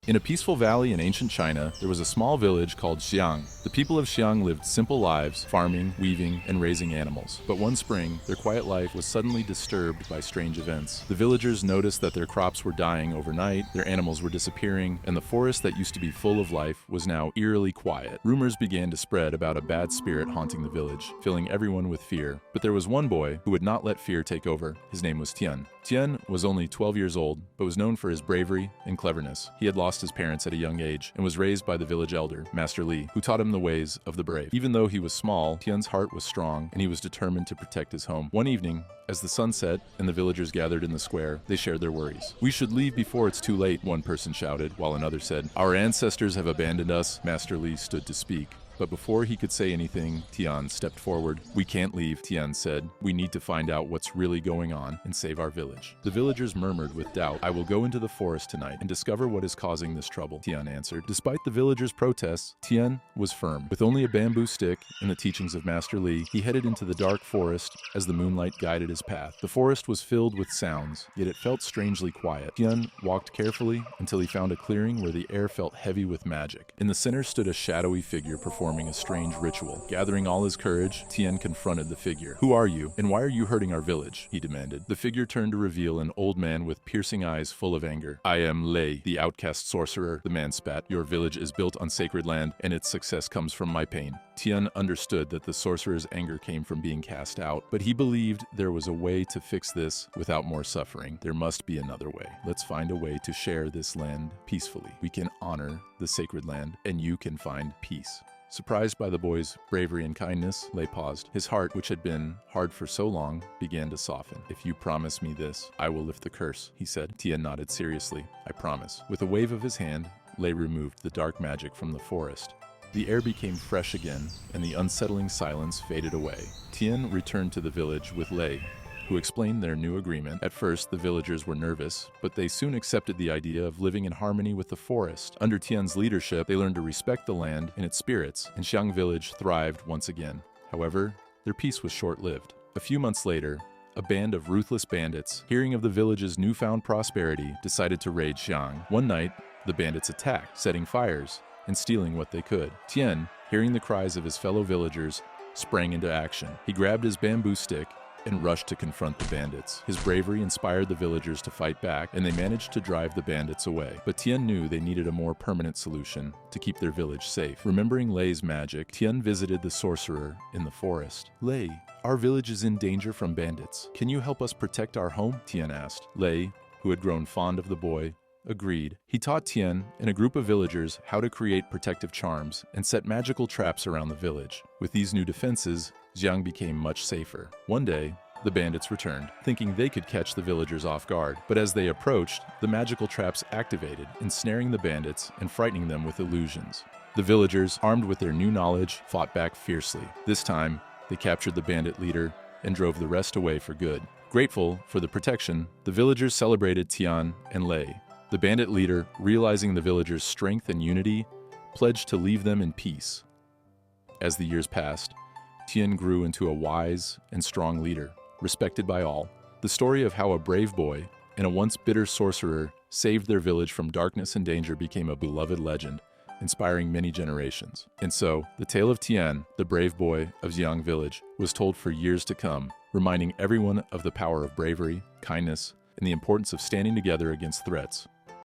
In a peaceful valley in ancient China, there was a small village called Xiang. The people of Xiang lived simple lives, farming, weaving, and raising animals. But one spring, their quiet life was suddenly disturbed by strange events. The villagers noticed that their crops were dying overnight, their animals were disappearing, and the forest that used to be full of life was now eerily quiet. Rumors began to spread about a bad spirit haunting the village, filling everyone with fear. But there was one boy who would not let fear take over. His name was Tian. Tian was only 12 years old, but was known for his bravery and cleverness. He had lost his parents at a young age and was raised by the village elder, Master Li, who taught him the ways of the brave. Even though he was small, Tian's heart was strong and he was determined to protect his home. One evening, as the sun set and the villagers gathered in the square, they shared their worries. "We should leave before it's too late," one person shouted, while another said, "Our ancestors have abandoned us." Master Li stood to speak. But before he could say anything, Tian stepped forward. "We can't leave," Tian said. "We need to find out what's really going on and save our village." The villagers murmured with doubt. "I will go into the forest tonight and discover what is causing this trouble," Tian answered. Despite the villagers' protests, Tian was firm. With only a bamboo stick and the teachings of Master Li, he headed into the dark forest as the moonlight guided his path. The forest was filled with sounds, yet it felt strangely quiet. Tian walked carefully until he found a clearing where the air felt heavy with magic. In the center stood a shadowy figure performing a strange ritual. Gathering all his courage, Tian confronted the figure. "Who are you, and why are you hurting our village?" he demanded. The figure turned to reveal an old man with piercing eyes full of anger. "I am Lei, the outcast sorcerer," the man spat. "Your village is built on sacred land, and its success comes from my pain." Tian understood that the sorcerer's anger came from being cast out, but he believed there was a way to fix this without more suffering. There must be another way. Let's find a way to share this land peacefully. We can honor the sacred land, and you can find peace. Surprised by the boy's bravery and kindness, Lei paused. His heart, which had been hard for so long, began to soften. "If you promise me this, I will lift the curse," he said. Tian nodded seriously. "I promise." With a wave of his hand, Lei removed the dark magic from the forest. The air became fresh again, and the unsettling silence faded away. Tian returned to the village with Lei, who explained their new agreement. At first, the villagers were nervous, but they soon accepted the idea of living in harmony with the forest. Under Tian's leadership, they learned to respect the land and its spirits, and Xiang village thrived once again. However, their peace was short-lived. A few months later, a band of ruthless bandits, hearing of the village's newfound prosperity, decided to raid Xiang. One night, the bandits attacked, setting fires and stealing what they could. Tian, hearing the cries of his fellow villagers, sprang into action. He grabbed his bamboo stick and rushed to confront the bandits. His bravery inspired the villagers to fight back, and they managed to drive the bandits away. But Tian knew they needed a more permanent solution to keep their village safe. Remembering Lei's magic, Tian visited the sorcerer in the forest. "Lei, our village is in danger from bandits. Can you help us protect our home?" Tian asked. Lei, who had grown fond of the boy, agreed. He taught Tian and a group of villagers how to create protective charms and set magical traps around the village. With these new defenses, Xiang became much safer. One day, the bandits returned, thinking they could catch the villagers off guard. But as they approached, the magical traps activated, ensnaring the bandits and frightening them with illusions. The villagers, armed with their new knowledge, fought back fiercely. This time, they captured the bandit leader and drove the rest away for good. Grateful for the protection, the villagers celebrated Tian and Lei. The bandit leader, realizing the villagers' strength and unity, pledged to leave them in peace. As the years passed, Tian grew into a wise and strong leader, respected by all. The story of how a brave boy and a once bitter sorcerer saved their village from darkness and danger became a beloved legend, inspiring many generations. And so, the tale of Tian, the brave boy of Xiang village, was told for years to come, reminding everyone of the power of bravery, kindness, and the importance of standing together against threats.